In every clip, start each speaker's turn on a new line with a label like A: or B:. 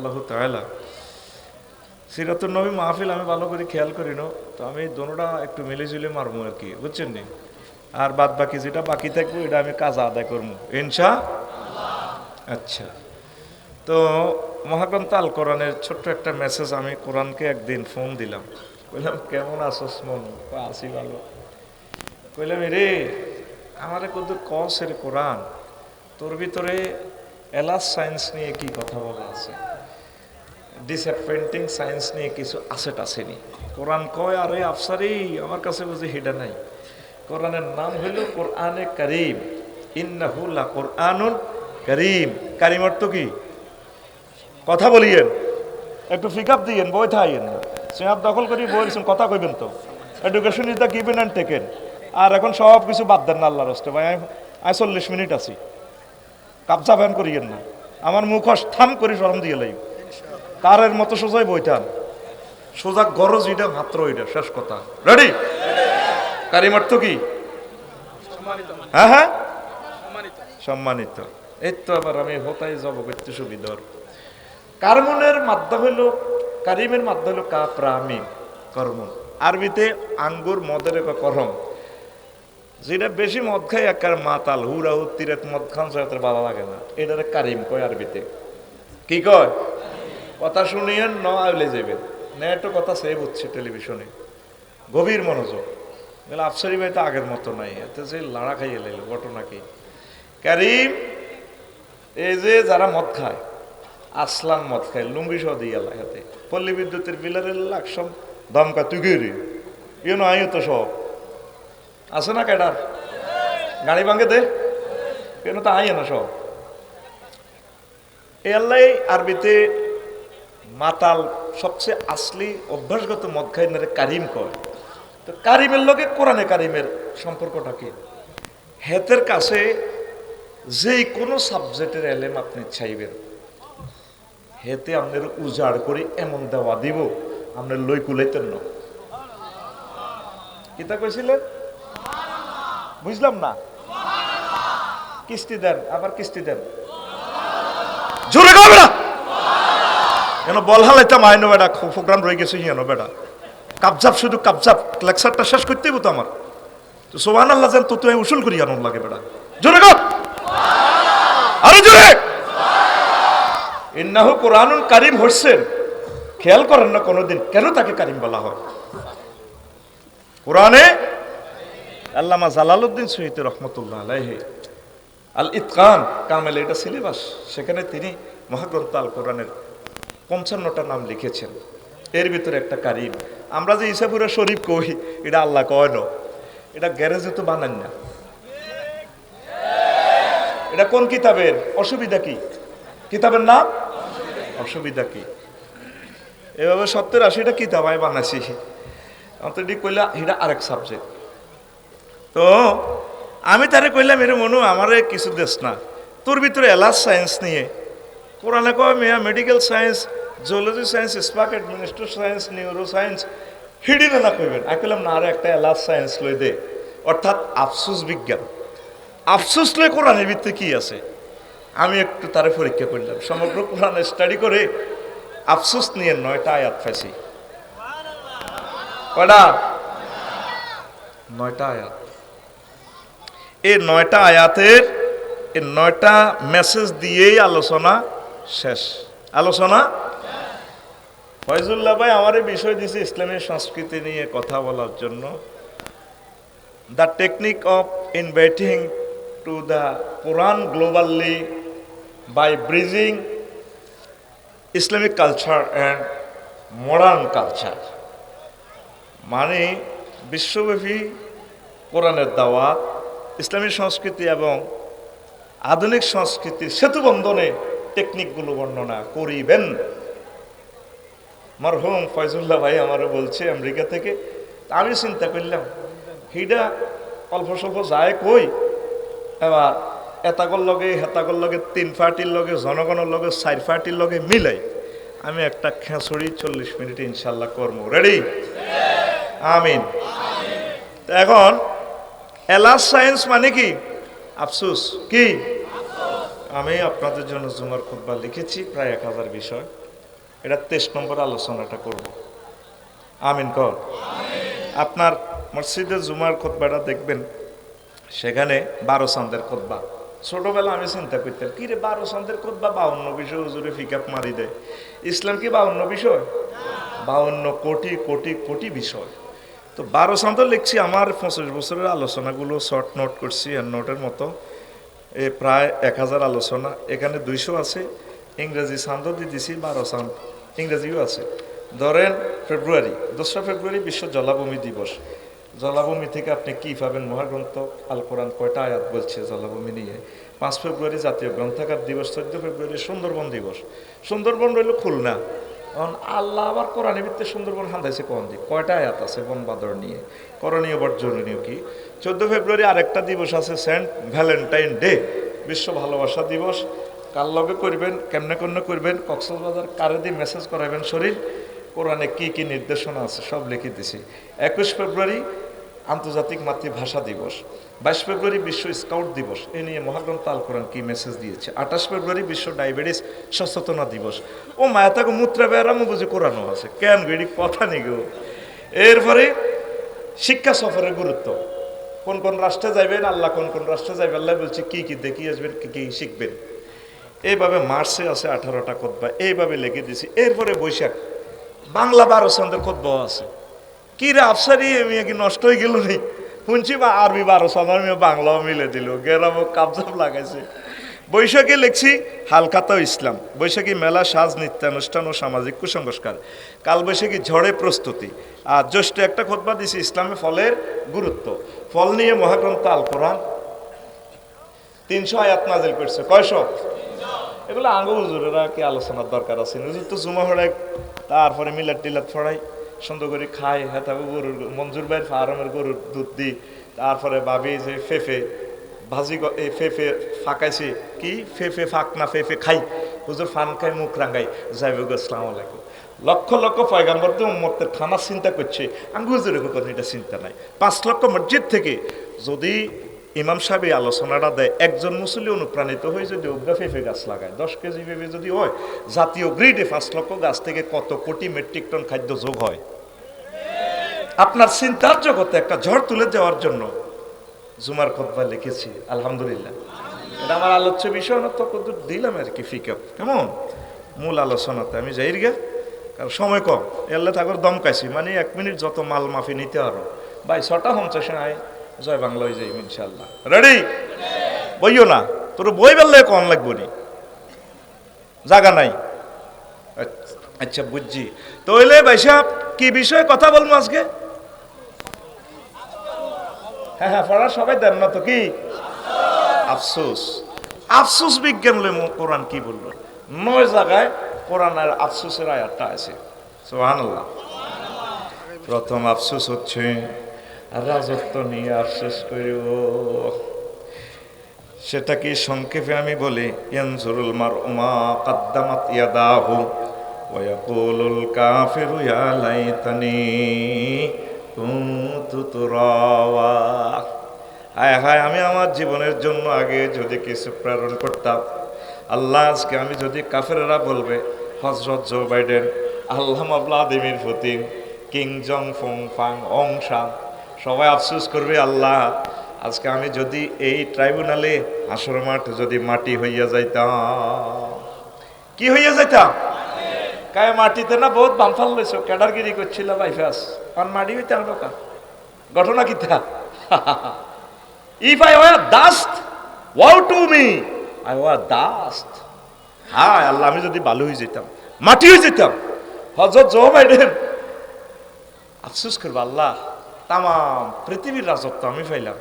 A: ইনশাআল্লাহ তাআলা। সিরাতুন নবী মাহফিল আমি ভালো করে খেয়াল করি না, তো আমি দোনোটা একটু মিলেঝুলে মারবো আর কি, বুঝছেন নি? আর বাদ বাকি যেটা বাকি থাকবো এটা আমি কাজ আদায় করবো ইনশা। আচ্ছা, তো মহাগ্রন্থ আল কোরআনের ছোট্ট একটা মেসেজ। আমি কোরআনকে একদিন ফোন দিলাম, বললাম কেমন আছোস মন? আছি ভালো। কইলাম রে আমারে কত কস রে কোরআন, তোর ভিতরে এলাস সায়েন্স নিয়ে কি কথা বলা আছে, ডিসঅ্যাপয়েন্টিং সায়েন্স নিয়ে কিছু আসেট আসেনি। কোরআন কয় আরে আফসারি আমার কাছে বুঝি হিডা নাই। কোরআনের নাম হইল কোরআনে কারীম, ইন্নাহু লা কোরআনুন কারীম। কারীম অর্থ কি? কথা বলিয়েন, একটু পিক আপ দিয়েন, বই থাইয়েন না, চেয়ার দখল করি বলছেন কথা কইবেন তো। Education is the given and taken. আর এখন সব কিছু বাদ দেন না আল্লাহর রাস্তে ভাই। আমি 40 মিনিট আছি, কাবজা ব্যান করিয়েন না। আমার মুখ থাম করি শরম দিয়ে লাই, তারের মতো সোজাই বইতাম, সোজা গরজ এটা মাত্র এটা শেষ কথা। রেডি? কারিম অর্থ কি? হ্যাঁ হ্যাঁ, সম্মানিত। এই তো আবার আমি হতাই যাব করতে সুবিধার। কারমনের মাধ্যম হলো, কারিমের মাধ্যম হলো কাপ্রামি কর্ম। আরবিতে আঙ্গুর মদের এক করম, যেটা বেশি মদ খায় একার মাতাল হুরা হুত্তিরে মদ খান সাথে ভালো লাগে না, এটারে কারিম কয় আরবিতে। কি কয়? কথা শুনিয়েন ন আইলে যাবেন, নেটও কথা সেভ হচ্ছে টেলিভিশনে, গভীর মনোযোগ। বলে আফসারি ভাই তো আগের মতো নাই, এতে যে লাড়া খাইয়ে লাইল ঘটনা কি? কারিম এই যে যারা মদ খায়, আসলাম মদ খায়, লুঙ্গি সহ দিয়ে হাতে, পল্লী বিদ্যুতের বিলারের লাখ সব দমকা তুই গেরি ইয়ে নয় তো সব আছে না ক্যাডার গাড়ি ভাঙে দে কেন তো আইয়ে না সব। এ আল্লাহ আরবিতে মাতাল সবচেয়ে আসলি অভ্যাসগত মদ খাই না কারিম কয়। তো কারিমের লগে কোরআনে কারিমের সম্পর্কটা কি? হেতের কাছে যে কোনো সাবজেক্টের এলেম আপনি চাইবেন, হেতে আপনার উজাড় করে এমন দেওয়া দিব আপনার লই কুলাইতেন না। কিতা কইছিলেন? বুঝলাম না। কিস্তি দেন, আবার কিস্তি দেন, জোরে গাবে না কেন? বল হালাইতাম আইনো বেটা, প্রোগ্রাম রয়ে গেছে হিয়ানো বেটা, কাবজাব শুধু কাবজাব। লেকচারটা শেষ করতেই তো আমার তো সুবহানাল্লাহ জান তো তুই উসুল করি আনন্দ লাগে বেটা, জোরে গাব, আরে জোরে। ইন্নাহু কোরআনুন কারীম হচ্ছেন, খেয়াল করেন না কোনোদিন কেন তাকে কারীম বলা হয়? কোরআনে আল্লামা জালালউদ্দিন সৈয়দ রহমতুল্লাহ আলাইহি আল ইতকান কামেল, এটা সিলেবাস, সেখানে তিনি মহাগ্রন্থ আল কোরআনের 55টা নাম লিখেছেন। এর ভিতরে একটা কারীম। আমরা যে ইসাপুরা শরীফ কই, এটা আল্লাহ কয় না, এটা গ্যারেজে তো বানান না। এটা কোন কিতাবের? অসুবিধা কি? কিতাবের নাম অসুবিধা কি? এভাবে 70-80টা কিতাব আমি বানাইছি, অন্তটি কইলা এটা আরেক সাবজেক্ট। তো আমি তারে কইলাম এর মনু আমারে কিছু দেশ না, তোর ভিতরে এলাস সায়েন্স নিয়ে কোরআনে কয় মেয়া medical science, zoology science, spark administration science, neuro science হিডি না কইবেন। আমি কইলাম না, আরে একটা এলাস সায়েন্স লই দে, অর্থাৎ আফসোস বিজ্ঞান। আফসোস লই কোরআনের ভিতরে কি আছে? আমি একটু তারে পরীক্ষা করলাম, সমগ্র কোরআন স্টাডি করে আফসোস নিয়ে 9টা আয়াত পাইছি। কয়টা? 9টা আয়াত। এই 9টা আয়াতের এই 9টা মেসেজ দিয়েই আলোচনা শেষ। আলোচনা ফয়জুল্লাহ ভাই আমার এই বিষয় দিয়েছে ইসলামের সংস্কৃতি নিয়ে কথা বলার জন্য। The technique of inviting to the Quran globally by bridging Islamic culture and modern culture, মানে বিশ্বব্যাপী কোরআনের দাওয়াত, ইসলামী সংস্কৃতি এবং আধুনিক সংস্কৃতির সেতু বন্ধনে টেকনিকগুলো বর্ণনা করিবেন। মরহুম ফয়জুল্লাহ ভাই আমারও বলছে আমেরিকা থেকে। আমি চিন্তা করলাম হিডা অল্প স্বল্প যায় কই, এবার এতাগর লগে হেতাগর লগে 3 পার্টির লগে জনগণের লগে 4 পার্টির লগে মিলাই আমি একটা খেঁচড়ি 40 মিনিট ইনশাল্লাহ কর্ম রেডি। আমিন। এখন এলাস সায়েন্স মানে কি? আফসোস কি? আমি আপনাদের জন্য জুমার খুতবা লিখেছি প্রায় 1000 বিষয়। এটা 23 নম্বর আলোচনাটা করব। আমিন কর। আপনার মসজিদের জুমার খুতবাটা দেখবেন, সেখানে 12 চাঁদের খুতবা। ছোটবেলা আমি চিন্তা করতাম, কি রে 12 চাঁদের খুতবা 52 বিষয় হুজুরে ফিকাপ মারি দেয়। ইসলাম কি 52 বিষয়? 52 কোটি কোটি কোটি বিষয়। তো 12 চাঁদও লিখছি, আমার 25 বছরের আলোচনাগুলো শর্ট নোট করছি, আর নোটের মতো প্রায় 1000 আলোচনা। এখানে 200 আছে, ইংরেজি চাঁদও দিয়ে দিছি, 12 চাঁদ ইংরেজিও আছে। ধরেন ফেব্রুয়ারি, 2রা ফেব্রুয়ারি বিশ্ব জলাভূমি দিবস। জলাভূমি থেকে আপনি কি পাবেন? মহাগ্রন্থ আল কোরআন কয়টা আয়াত বলছে জলাভূমি নিয়ে। 5 ফেব্রুয়ারি জাতীয় গ্রন্থাগার দিবস। 14 ফেব্রুয়ারি সুন্দরবন দিবস। সুন্দরবন রইল খুলনা। কারণ আল্লাহ আবার কোরআনের ভিত্তিতে সুন্দরবন হান্দাইছে কোন দিক, কয়টা আয়াত আছে বন বাদর নিয়ে, করণীয় বর্জনীয় কি। 14 ফেব্রুয়ারি আরেকটা দিবস আছে, সেন্ট ভ্যালেন্টাইন ডে, বিশ্ব ভালোবাসা দিবস। কার লগে করবেন, কেমনে কেমনে করবেন, কক্সবাজার কারে দিয়ে মেসেজ করাবেন শরীর, কোরআনে কি কি নির্দেশনা আছে সব লিখে দিছি। 21 ফেব্রুয়ারি আন্তর্জাতিক মাতৃভাষা দিবস। 22 ফেব্রুয়ারি বিশ্ব স্কাউট দিবস, এ নিয়ে মহাগ্রন্থ আল কোরআন কি মেসেজ দিয়েছে। 28 ফেব্রুয়ারি বিশ্ব ডায়াবেটিস সচেতনা দিবস। ও মায়া তাকে মূত্রা বেড়ামো বুঝে কোরআনও আছে, কেন গেড়ি কথা নেই গো। এরপরে শিক্ষা সফরের গুরুত্ব, কোন কোন রাষ্ট্রে যাইবেন আল্লাহ, কোন কোন রাষ্ট্রে যাইবেন আল্লাহ বলছে, কি কি দেখি আসবেন, কি কি শিখবেন। এইভাবে মার্চে আছে 18টা খুতবা, এইভাবে লিখে দিছি। এরপরে বৈশাখ, বাংলা 12 চাঁদের খুতবাও আছে। কি রে আফসারি, আমি কি নষ্ট হয়ে গেল নি? শুনছি বা আরবি 12 চাঁদ, আমি বাংলাও মিলে দিল, গেরামও কাবজাব লাগাইছে। বৈশাখে লিখছি হালখাতা ইসলাম। বৈশাখী মেলা, সাজ, নৃত্যানুষ্ঠান ও সামাজিক কুসংস্কার। কালবৈশাখী ঝড়ে প্রস্তুতি। আর জ্যৈষ্ঠ একটা খুতবা দিছি ইসলামে ফলের গুরুত্ব। ফল নিয়ে মহাগ্রন্থ আল কোরআন 300 আয়াত নাজিল করছে। কয়শো? এগুলো আঙ্গ হুজুরেরা কি আলোচনার দরকার আছে? হুজুর তো জুমা পড়ায়, তারপরে মিলাদ টিলাদ পড়াই, সুন্দর করে খায়। হ্যাঁ, তারপর গরুর, মঞ্জুর ভাইয়ের ফার্মের গরুর দুধ দিই। তারপরে ভাবি যে ফেফে ভাজি, এই ফেফে ফাঁকাইছে, কি ফেফে ফাঁক না ফেফে খাই, হুজুর ফান খাই মুখ রাঙ্গাই যাইব। আসসালামু আলাইকুম। লক্ষ লক্ষ পয়গাম্বর তো উম্মতের খানা চিন্তা করছে, আঙ্গ হুজুরের কথা এটা চিন্তা নাই। 5 লক্ষ মসজিদ থেকে যদি ইমাম সাহেব এই আলোচনাটা দেয়, একজন মুসল্লি অনুপ্রাণিত হয়ে যদি ওগা ফেফে গাছ লাগায়, 10 কেজি ফেফে যদি হয়, জাতীয় গ্রিডে 5 লক্ষ গাছ থেকে কত কোটি মেট্রিক টন খাদ্য যোগ হয়। আপনার চিন্তার জগতে একটা ঝড় তুলে দেওয়ার জন্য জুমার খুতবা লিখেছি। আলহামদুলিল্লাহ, এটা আমার আলোচ্য বিষয় না, তো কত দিলাম আর কি ফিকআপ। কেমন মূল আলোচনাতে আমি যাই গা, কারণ সময় কম। এলে থাকর দমকাইছি, মানে 1 মিনিট যত মাল মাফি নিতে আরো ভাই 6টা 50 আয় জয় বাংলা হয়ে যাই ইনশাল্লাহ। রেডি? বইও না, তোর বই বেললে কম লাগবো নি, জায়গা নাই। আচ্ছা বুঝছি। তো হইলে ভাই সাহেব কি বিষয়ে কথা বলবো আজকে? হ্যাঁ হ্যাঁ, পড়া সবাই দেন না তো, কি আফসোস। আফসোস বিজ্ঞান কোরআন কি বললো? 9 জায়গায় কোরআনের আফসোসের আয়াতটা আছে। সুবহানাল্লাহ। প্রথম আফসোস হচ্ছে রাজত্ব নিয়ে আফসোস করিব। সেটা কি সংক্ষেপে আমি বলি, ইয়ানজুরুল মারউ মা কাদ্দামাত ইয়াদাহু ওয়া ইয়াকুলুল কাফিরু ইয়া লাইতানি কুনতু তুরাবা। হায় হায়, আমি আমার জীবনের জন্য আগে যদি কিছু প্রেরণ করতাম। আল্লাহ, আজকে আমি যদি, কাফেররা বলবে হযরত জো বাইডেন, আল্লামা ভ্লাদিমির পুতিন, কিং জং ফুং ফাং অং সান, সবাই আফসোস করবে, আল্লাহ আজকে আমি যদি এই ট্রাইব্যুনালে হাসর মাঠ যদি মাটি হইয়া যাইতাম। কি হইয়া যাইতাম? কায় মাটিতে না বহুত বামফাল লইছো, ক্যাডারগিরি করছিল বাইফাস, কারণ মাটি হইতাম লোকা ঘটনা কিতা। If I were dust, woe to me, I were dust. হায় আল্লাহ, আমি যদি বালু হয়ে যেতাম, মাটি হয়ে যেতাম। হযরত জো বাইডেন আফসোস করবো, আল্লাহ তাম পৃথিবীর রাজত্ব আমি পাইলাম,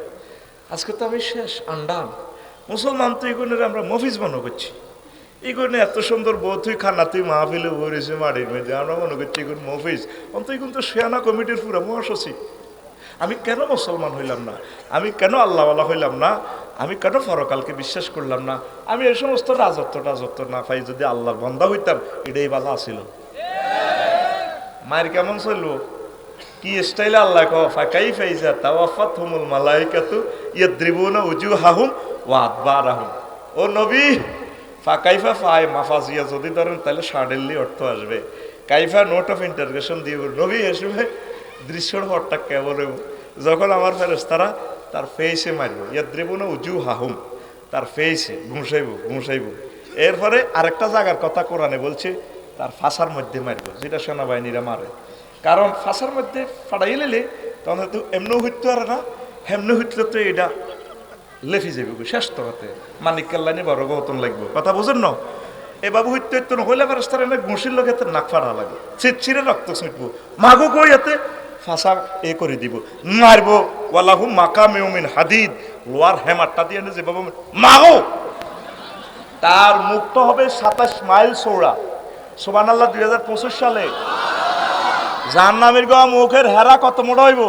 A: আজকে তো আমি শেষ, আন্ডান। মুসলমান তো এগুলোর আমরা মফিজ মনে করছি, এগুলো এত সুন্দর বউ, তুই খানা, তুই মাহফিলে ভরেছে মাটির মধ্যে, আমরা মনে করছি এগুলো মফিজ। অন্ত এগুলো তো শেয়ানা কমিটির পুরো মহাসচিব। আমি কেন মুসলমান হইলাম না? আমি কেন আল্লাহওয়ালা হইলাম না? আমি কেন পরকালকে বিশ্বাস করলাম না? আমি এই সমস্ত রাজত্ব না পাই যদি আল্লাহর বান্দা হইতাম, এটাই ভালো আছিল। মায়ের কেমন চলবো, কি স্টাইলে আল্লাহ ফাঁকাই ফাইজা তাওয়াফাতহুমুল মালাইকাতু ইয়াদরিবুনা উজুহাহুম ওয়া আদবারাহুম। ও নবী, কাইফা ফায় মাফাজিয়া যদি ধরেন তাহলে সাডেনলি অর্থ আসবে। কাইফা নোট অফ ইন্টারগেশন দিয়ে নবী এসবে দৃশ্যর পরটা কেবল যখন আমার ফেরেশতারা তার ফেসে মারব, ইয়াদ্রিবু না উজু হাহুম, তার ফেসে ঘুষাইব। এরপরে আরেকটা জায়গার কথা কোরআনে বলছে তার ফাঁসার মধ্যে মারব, যেটা সেনাবাহিনীরা মারে। কারণ ফাঁসার মধ্যে ফাটাই নিলে তখন হয়তো এমনিও হইতে পারে না, হেমনি হইতলে তো এটা লেফি যাবে শেষ তো হাতে মানিক কাল্লানি বড় গৌতম লাগবে, কথা বুঝেন না? এ বাবু হইতে হইতো না হইলে ফেরেশতার এনে ঘুষির লোক এতে নাক ফাড়া লাগে, ছিটছিরে রক্ত ছিটবো, মাগো কই এতে ফাঁসা এ করে দিব, মারবো ওয়ালাহু মাকামিউ মিন হাদিদ, লোয়ার হ্যামারটা দিয়ে যেভাবে মাগো তার মুক্ত হবে 27 মাইল চৌড়া। সুবহানাল্লাহ। 2025 সালে জাহান্নামের গো মুখের হেরা কত মোড় হইব,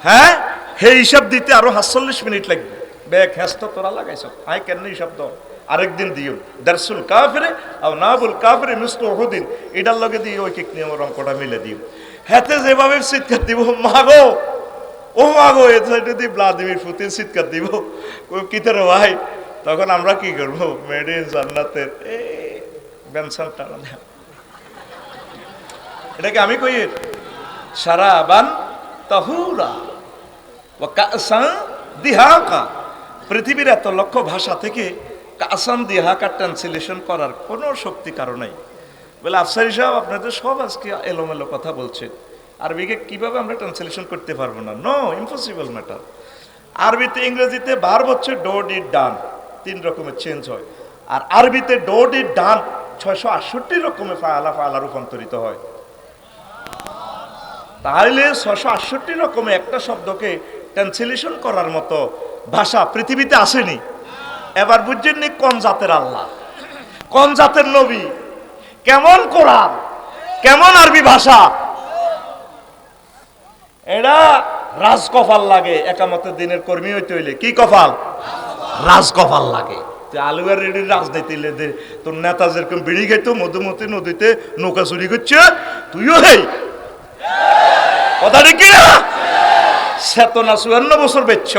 A: হ্যাঁ হে হিসাব দিতে আরো 48 মিনিট লাগবে। ব্যাগ হ্যাস্ত তোরা লাগাইছ, আই কেন হিসাব দাও, আরেকদিন দিও দারসুল কাফিরে আর নাবুল কাফিরে মিসলু উহুদিন, এটার লগে দিয়ে ওই ঠিক নিয়মের অঙ্কটা মিলে দিও। হাতে যেভাবে চিৎকার দিব মাগো ও মাগো, এ সাইডে দিয়ে ভ্লাদিমির পুতিন চিৎকার দিব কি তোর ভাই, তখন আমরা কি করবো? মেড ইন জান্নাতের এই বেনসান টানা দেয়, এটাকে আমি কই সারাবান তাহুরা ও কাসান দিহাকা। পৃথিবীর এত লক্ষ ভাষা থেকে কাসান দিহাকা ট্রান্সলেশন করার কোনো শক্তি কারো নাই। বলে আফসারি সাহেব আপনাদের সব আজকে এলোমেলো কথা বলছেন, আরবিকে কিভাবে আমরা ট্রান্সলেশন করতে পারবো না? No, impossible matter. আরবিতে ইংরেজিতে ভার্ব হচ্ছে ডো ডিড ডান, 3 রকমের চেঞ্জ হয়। আর আরবিতে ডো ডিড ডান 668 রকমের ফাআলা রূপান্তরিত হয়। তাহলে 668 রকমের একটা শব্দকে ট্রান্সলেশন করার মতো ভাষা পৃথিবীতে আসেনি। এবার বুঝছেননি কোন জাতের আল্লাহ, কোন জাতের নবী, কেমন কোরআন, কেমন আরবি ভাষা। এটা রাজকপাল লাগে একামতের দিনের কর্মী হইতে হইলে। কি কপাল? রাজকপাল লাগে। আলুয়ার রেডির রাজনীতি তোর নেতা যেরকম বিড়ি খাইতো মধুমতি নদীতে নৌকা চুরি করছে, তুইও হেই কথা ঠিক না? চেতনা 54 বছর বেচছ,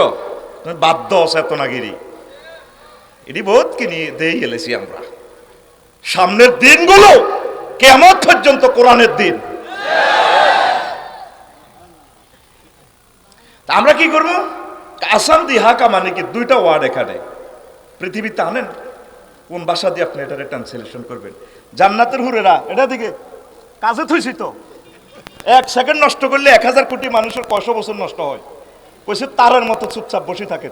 A: তুমি বাধ্য চেতনাগিরি। এটি বহুত কিনি দিয়ে গেলেছি আমরা। সামনের দিনগুলো কিয়ামত পর্যন্ত কোরআনের দিন। আমরা কি করবো? কাসাম দিহাকা মানে কি? 2টা ওয়ার্ড এখানে পৃথিবীতে আনেন, কোন ভাষা দিয়ে আপনি এটা ট্রান্সলেশন করবেন? জান্নাতের হুরেরা, এটা দিকে কাজে থুইছি তো, 1 সেকেন্ড নষ্ট করলে 1000 কোটি মানুষের 100 বছর নষ্ট হয়। কইছে তারের মতো চুপচাপ বসে থাকে।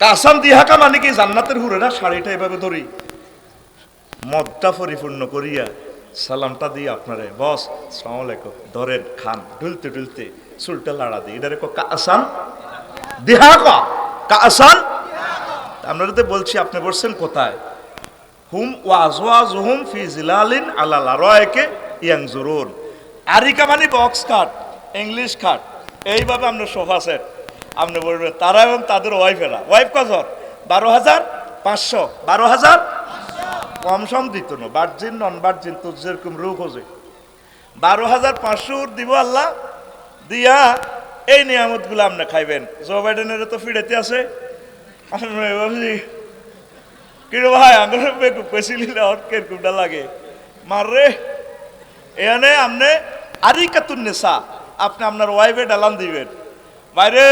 A: কাসাম দিহাকা মানে কি? জান্নাতের হুরেরা শাড়িটা এভাবে ধরি, মদটা পরিপূর্ণ করিয়া সালামটা দিয়ে আপনারে বস আসসালামু আলাইকুম ধরেন খান, ঢুলতে ঢুলতে চুলটা লাড়া দিই, এটারে কাসান দিহাকা। কাসান আমরা তো বলছি, আপনি বলছেন কোথায়? হুম ওয়াজওয়াজুহুম ফি জিলালিন আলাল আরাইকে ইয়ানজুরুন। আরিকা মানে বক্স খাট, ইংলিশ খাট, এইভাবে আমরা সোফা সেট আপনি বলবেন। তারা এবং তাদের ওয়াইফেরা, ওয়াইফ কজন? 12,500। 12,000 কম সম দিত না, বার্জিন নন বার্জিন তো যেরকম রূপ হচ্ছে 12,500 দিব আল্লাহ দিয়া এই নিয়ামত গুলো আপনি খাইবেন। জো বাইডেনের তো ফিরেতে আছে কিরে ভাই আঙুল বেকুব পেছিলিলে ওর কিরকুমটা লাগে মাররে এখানে আপনি আরিকাতুন নেশা, আপনি আপনার ওয়াইফে ডালান দিবেন। বাইরে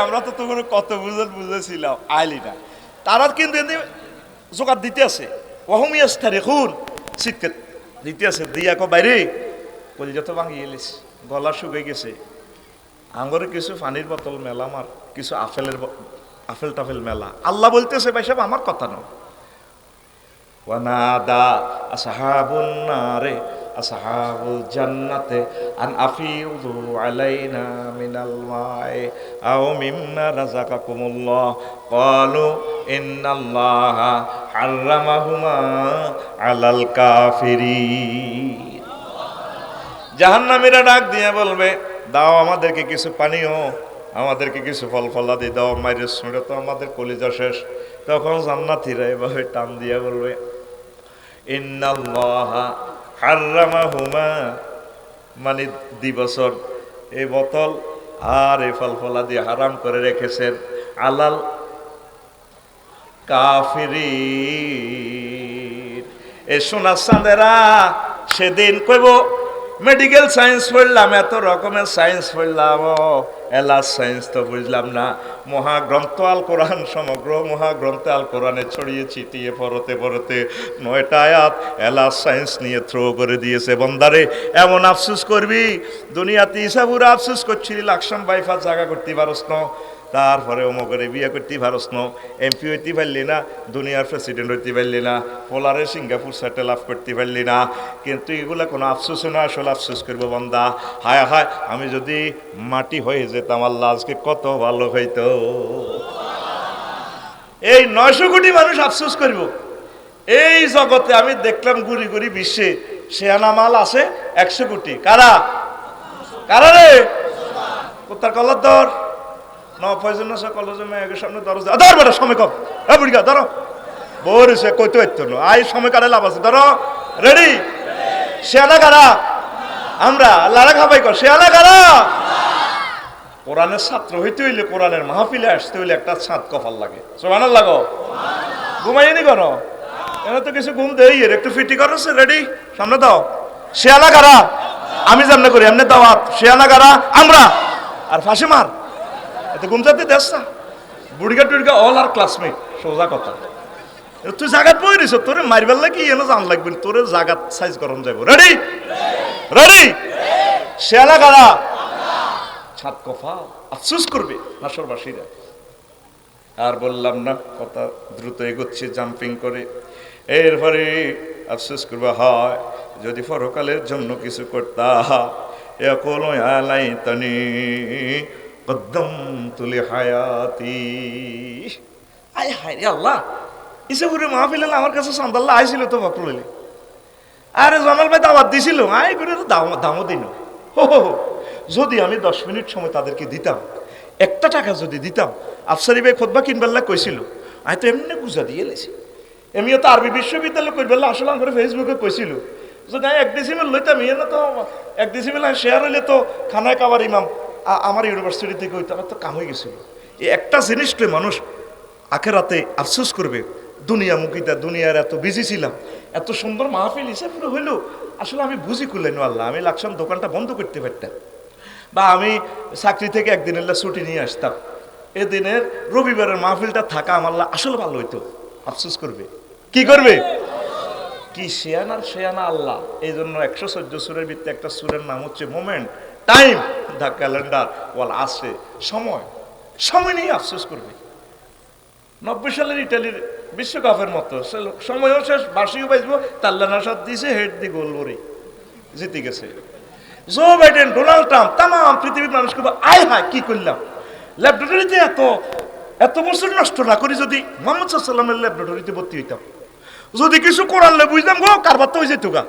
A: আমরা তো তোর কত বুঝেছিলাম আইলি না, তারা কিন্তু জোগাড় দিতে আছে। ওহমিয়াস্তারে খুন শীতকে দিতে আছে দিয়া কো বাইরে বলি যত ভাঙিয়ে এলিস, গলা শুকিয়ে গেছে, আঙ্গরে কিছু পানির বোতল মেলা, আমার কিছু আপেল টাফেল মেলা। আল্লাহ বলতেছে ভাই সাহেব আমার কথা নয়। ওয়ানাদা আসহাবুন নারে আসহাবুল জান্নাতে আন আফিদু আলাইনা মিনাল মাই আও মিম্মা রাযাকাকুমুল্লাহ ক্বালু ইন্নাল্লাহা হারামাহুমা আলাল কাফিরিন। জাহান্নামীরা ডাক দিয়ে বলবে দাও আমাদেরকে কিছু পানীয়, আমাদেরকে কিছু ফল ফলাদি দাও, মাইরের শুনে তো আমাদের কলিজা শেষ। তখন জান্নাতীরা এভাবে টান দিয়ে বলবে ইন্নাল্লাহা হারামাহুমা, মানে 2 বছর এই বোতল আর এই ফল ফলাদি হারাম করে রেখেছেন, আলাল কাফিরিন। এ সোনা চাঁদেরা সেদিন কইব মেডিকেল সায়েন্স পড়লাম, এত রকমের সায়েন্স পড়লাম, এলাস সায়েন্স তো বুঝলাম না। মহাগ্রন্থ আল কোরআন, সমগ্র মহাগ্রন্থ আল কোরআনে ছড়িয়ে ছিটিয়ে পড়তে পড়তে 9টা আয়াত এলাস সায়েন্স নিয়ে থ্রো করে দিয়েছে। বন্দারে এমন আফসোস করবি, দুনিয়াতে ইসাবুরা আফসোস করছিলি লাকসাম বাইফাস জায়গা করতে পারস না, তারপরে অমুকের বিয়ে করতে পারস না, এমপি হইতে পারলি না, দুনিয়ার প্রেসিডেন্ট হইতে পারলি না, পোলারে সিঙ্গাপুর সেটেল আপ করতে পারলি না। কিন্তু এগুলা কোনো আফসোস না, আসলে আফসোস করবো বন্দা, হায় হায় আমি যদি মাটি হয়ে যেতাম আল্লাহ আজকে কত ভালো হইতো। এই 900 কোটি মানুষ আফসোস করব। এই জগতে আমি দেখলাম ঘুরি ঘুরি বিশ্বে শেয়ানা মাল আছে 100 কোটি। কারা কারা রে? কোথার কলার দর নয়জন আছে কলেজে মেয়ের সামনে ধরো ধর বেটা সময় কম, হ্যাঁ বুড়িকা ধরো বরিছে কইতে হইতো না, আই সময় কারে লাভ আছে, ধরো রেডি। শেয়ানা কারা? আমরা। লাড়া খাবাই কর, শেয়ানা কারা? কোরআনের ছাত্র হইতে হইলে, কোরআনের মাহফিলে আসতে হইলে একটা ছাদ কপাল লাগে। সোমানার লাগো ঘুমাইনি কেন? এনে তো কিছু ঘুম দেই, একটু ফিটি করো, রেডি সামনে দাও। শেয়ানা কারা? আমি যেমনে করি এমনি দাওয়াত। শেয়ানা কারা? আমরা। আর ফাঁসি মার এত ঘুম যাতে দেশ না, বুড়িকা টুড়িকা অল আর ক্লাসমেট, সোজা কথা। তুই জাগাত বই দিছ, তোরে মারিবার লাগে এনে জান লাগবে, তোরে জাগাত সাইজ গরম যাইব। Ready ready. শেয়ানা কারা? ছাদ কফা আফসোস করবে হাসরবাসীরা। আর বললাম না, কথা দ্রুত এগোচ্ছে জাম্পিং করে। এরপরে আফসোস করবে, হয় যদি পরকালের জন্য কিছু করতা, এখনো আলাই তানি কদ্দম তুলে হায়াতি। আয় হায় রে আল্লাহ, ইসে মাহফিল আমার কাছে সান্দাল্লাহ আইছিল তো বকরলি, আরে জমাল ভাই দাওয়াত দিছিল, আয় করে দামও দিন। যদি আমি 10 মিনিট সময় তাদেরকে দিতাম, 1 টাকা যদি দিতাম, আফসারি ভাই খোদবা কিনবেলা কইছিল, আমি তো এমনি গুজা দিয়ে লেছি। এমনিও তো আরবি বিশ্ববিদ্যালয় করবেলা আসলে আমার ফেসবুকে কইছিল, যদি আমি 1 ডেসিমেল লইতাম, ইয়ে না তো 1 ডেসিমেল শেয়ার হইলে তো খানায় কাবার ইমাম আমার ইউনিভার্সিটি থেকে হইতো, আমার তো কাম হয়ে গেছিল। এই একটা জিনিসকে মানুষ আখেরাতে আফসোস করবে, দুনিয়া মুখিতা, দুনিয়ার এত বিজি ছিলাম, এত সুন্দর মাহফিল হিসাবে হইলো, আসলে আমি বুঝি করলেন আল্লাহ, আমি লাকসাম দোকানটা বন্ধ করতে পারতাম, বা আমি চাকরি থেকে একদিনের ছুটি নিয়ে আসতাম, এদিনের রবিবারের মাহফিলটা থাকা আমার আসলে ভালো হইতো। আফসোস করবে, কি করবে? কি শেয়ানার শেয়ানা আল্লাহ। এই জন্য 114 সুরের ভিত্তি একটা সুরের নাম হচ্ছে মোমেন্ট, টাইম, দ্য ক্যালেন্ডার ওয়াল আসে, সময়। সময় নিয়ে আফসোস করবে। 90 সালের ইটালির বিশ্বকাপের মতো সময়ও শেষ, বার্ষিকও বাঁচবো, তাল্লানা সাত দিয়েছে, হেড দি গোল করে জিতে গেছে। জো বাইডেন, ডোনাল্ড ট্রাম্প, তাম পৃথিবীর মানুষকে আয় হায় কি করলাম, ল্যাবরেটরিতে এত বছর নষ্ট না করি যদি মোহাম্মদ সাল্লামের ল্যাবরেটরিতে ভর্তি হইতাম, যদি কিছু করালে বুঝলাম গো কারবার তো হয়ে যেত গা।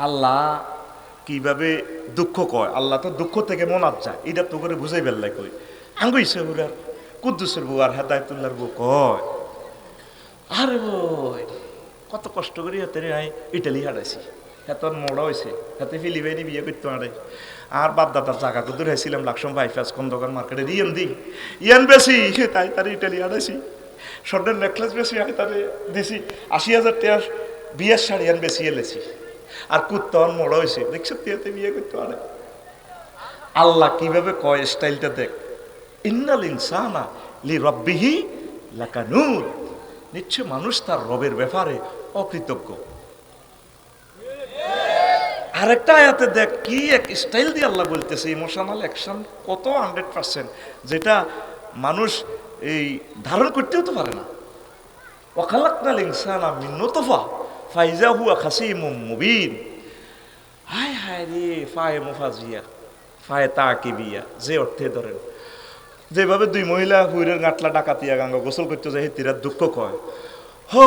A: আল্লাহ কিভাবে দুঃখ কয়, আল্লাহ তো দুঃখ থেকে মনাত যায়, এটা তো করে বুঝাই বেল্লাই কই আঙ্গুইছে বুড়ার কুদ্দুসের বউ আর হেদায়তুল্লাহর বউ কয়, আরে বই কত কষ্ট করি হাতে আই ইটালি হারাইছি, হেতন মোড়া হয়েছে, হাতে ফিলিপাইনি বিয়ে করতে পারে। আর বাপ দাদার জায়গা কুদুর হয়েছিলাম লাকসাম বাইফাস খন্দকার মার্কেটে ইয়ান দি ইয়ান বেশি, তাই তার ইটালি হারাইছি। স্বর্ণের নেকলেস বেশি আমি তারে দিছি, 80,000 টাকা বিয়ের শাড়ি আন বেশি এলেছি। আর কুত্তন মোড়া হয়েছে, দেখছো তিয়াতে বিয়ে করতে পারে। আল্লাহ কিভাবে কয় স্টাইলটা দেখ, ইন্নাল ইনসানা লি রব্বিহি লাকানুর, নিশ্চয় মানুষ তার রবের ব্যাপারে অকৃতজ্ঞ। আরেকটা আয়াতে দেখ কি এক স্টাইল দিয়ে আল্লাহ বলতেছে, ইমোশনাল অ্যাকশন কত 100%, যেটা মানুষ এই ধারণ করতেও তো পারে না। ওয়াখালাকনাল ইনসানা মিন নুতফা ফাইজা হুয়া খাসিমুম মুবিন। হায় হায় রে, ফায়ে মুফাজিয়া ফায়ে তাকিবিয়া, যে অর্থে ধরেন, যেভাবে 2 মহিলা হুইরের গাঁটলা ডাকাতিয়া গাঙ্গা গোসল করতে যায়, হেতিরা দুঃখ কয়, হো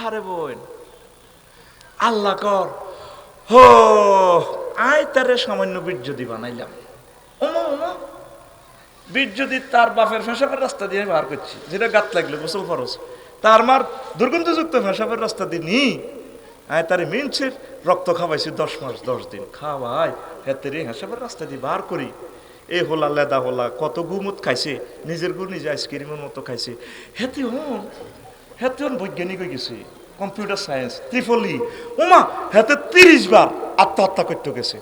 A: আরে বোন আল্লাহ কর, হো আয় তারে সামান্য বীর্যদি বানাইলাম, ওমা ওমা বীর্যদি তার বাপের ফেসাফের রাস্তা দিয়ে বার করছি, যেটা গাত লাগলো গোসল ফরজ, তার মার দুর্গন্ধযুক্ত ফেসাফের রাস্তা দিয়ে নি আয় তারে মিনছের রক্ত খাওয়াইছি 10 মাস 10 দিন খাওয়াই, হেতেরে হেসাফের রাস্তা দিয়ে বার করি, এ হোলা লেদা হোলা কত গুমত খাইছে, নিজের গু নিজে আইসক্রিমের মতো খাইছে। হেতে হন বৈজ্ঞানিক হয়ে গেছে, কম্পিউটার সায়েন্স ত্রিফলি। ওমা হেতে 30 বার আত্মহত্যা করতে গেছে।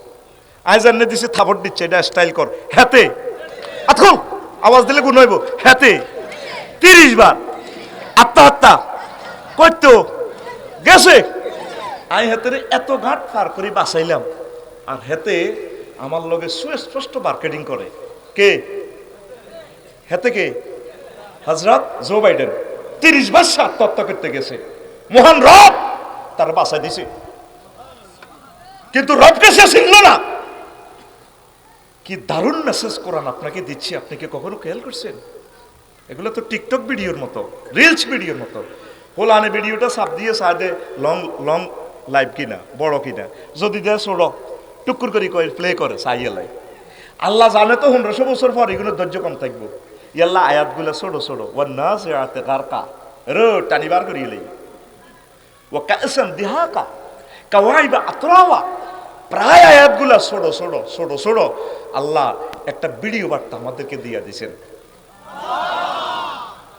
A: আজ আনে দিছে থাপড় দিচ্ছে, এটা স্টাইল কর। হেতে আতকো আওয়াজ দিলে গুণ হইব। হেতে 30 বার আত্মহত্যা করতে গেছে। আমি হেতে এত ঘাট পার করে বাঁচাইলাম, আর হেতে আমার লগে সুস্পষ্ট মার্কেটিং করে। কে হেতে? কে? হযরত জো বাইডেন। 30 বার সে আত্মহত্যা করতে গেছে, মহান রব তার বাঁচাই দিছে। কিন্তু রবকে সে চিনল না। কি দারুণ মেসেজ কোরআন আপনাকে দিচ্ছি, আপনি কি কখনো খেয়াল করছেন? এগুলো তো টিকটক ভিডিওর মতো, রিলস ভিডিওর মতো। হোলানে ভিডিওটা সাপ দিয়ে সাইডে লং লং লাইভ কিনা, বড় কিনা, যদি দেয় ছোট টুকুর করে প্লে করে সাইয়েলাই। আল্লাহ জানে তো 1500 বছর পর এগুলো ধৈর্য কম থাকবো। ইয়াল্লা আয়াতগুলো ছোট ছোট, ওয়ান নাস ইয়াতাকারকা রো টানিবার করিয়ে লই, ও কাসান দিহাকা কাওয়াইবা আতরাওয়া। প্রায় আয়াতগুলো ছোট ছোট ছোট ছোট। আল্লাহ একটা ভিডিও বার্তা আমাদেরকে দিয়ে দিয়েছেন।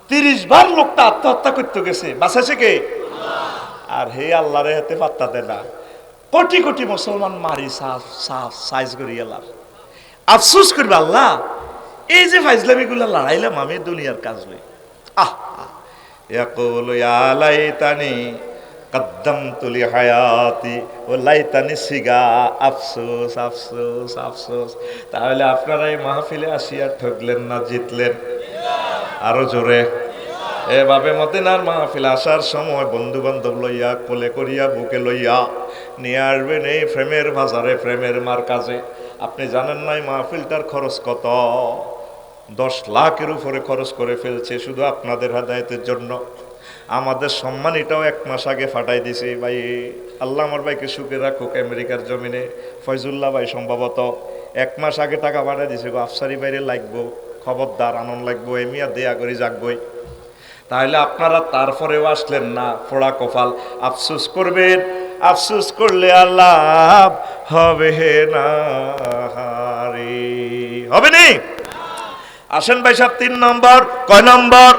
A: 30 বার লোকটা আত্মহত্যা করতে গেছে, বাঁচাছে কে? আর হে আল্লাহরে হাতে পাত্তা দেয় না। কোটি কোটি মুসলমান মারি সাফ সাফ সাইজ করি এলাম। আফসোস করবে আল্লাহ, এই যে ফাইজলামি গুলা লড়াইলাম আমি দুনিয়ার কাজ হই। ইয়াকুলু ইয়া লাইতানি কদ্দামতু লিহায়াতি ওয়া লাইতানি সিগা। আফসোস আফসোস আফসোস। তাহলে আপনারা এই মাহফিলে আসিয়া ঠকলেন না জিতলেন? আরো জোরে। এভাবে মদিনার মাহফিল আসার সময় বন্ধু বান্ধব লইয়া কোলে করিয়া বুকে লইয়া নিয়ে আসবেন এই প্রেমের বাজারে, প্রেমের মার্কাজে। আপনি জানেন নাই মাহফিলটার খরচ কত? 10 লাখের উপরে খরচ করে ফেলছে শুধু আপনাদের হেদায়েতের জন্য। আমাদের সম্মানীটাও 1 মাস আগে ফাটাই দিছে ভাই। আল্লাহ আমার ভাইকে সুখে রাখুক। আমেরিকার জমিনে ফয়জুল্লাহ ভাই সম্ভবত 1 মাস আগে টাকা পাঠাই দিছে। আফসারি বাইরে লাগবো, খবরদার আনন্দ লাগবো, এমিয়া দেয়া করে যাকবই। তাহলে আপনারা তারপরেও আসলেন না, ফোড়া কপাল। আফসোস করবেন, আফসোস করলে আল্লাহ হবে না, হবে নি। আসেন ভাই সাহেব 3 নম্বর। কয় নম্বর?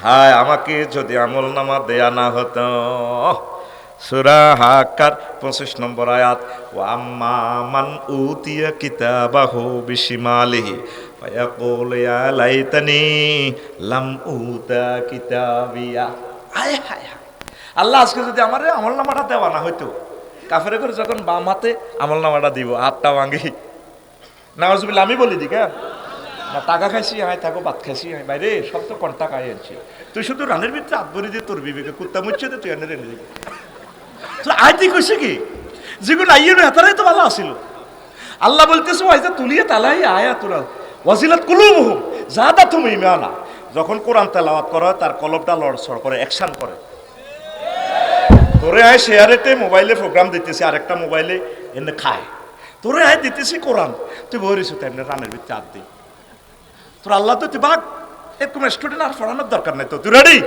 A: হ্যাঁ, আমাকে যদি আমল নামা দেয়া না হতো। সূরা হাক্কার 25 নম্বর আয়াত, ওয়া আম্মা মান উতিয়া কিতাবাহু বিশিমালিহি ফায়াকুল ইয়া লাইতানি লাম উতা কিতাবিয়া। হায় হায় হায়, আল্লাহ আজকে যদি আমার আমল নামাটা দেওয়া না হইতো। কাফেরে করে যখন বাম হাতে আমল নামাটা দিব, হাতটা ভাঙি। নাউজুবিল্লাহ, আমি বলি দিকে না টাকা খাইছি হাই থাকো, ভাত খাইছি হাই বাইরে সব তো কন্টা খাই আনছি। তুই শুধু রানের ভিতরে হাত ভরি দিয়ে তোর বিবেকে কুত্তা মুচ্ছে দে, তুই এনে রেনে দিবি। আইতি কইছে কি যেগুলো আইয়ের হেতারাই তো ভালো আসিল। আল্লাহ বলতেছে ওয়াইজা তুলিয়ে তালাই আয়া তোরা ওয়াজিলাত কুলুবুহুম যাদাতুহুম ঈমানা। যখন কোরআন তেলাওয়াত করা হয় তার কলবটা লড়ছড় করে, অ্যাকশন করে। তোরে আয় শেয়ারেতে মোবাইলে প্রোগ্রাম দিতেছি, আরেকটা মোবাইলে এনে খায়। তোরে আয় দিতেছি কোরআন, তুই বহিরিস তেমনি রানের ভিতরে হাত দিই। তোর আল্লাহ তো তুই বাঘ, এরকম স্টুডেন্ট আর পড়ানোর দরকার নাই তো। তুই রেডি?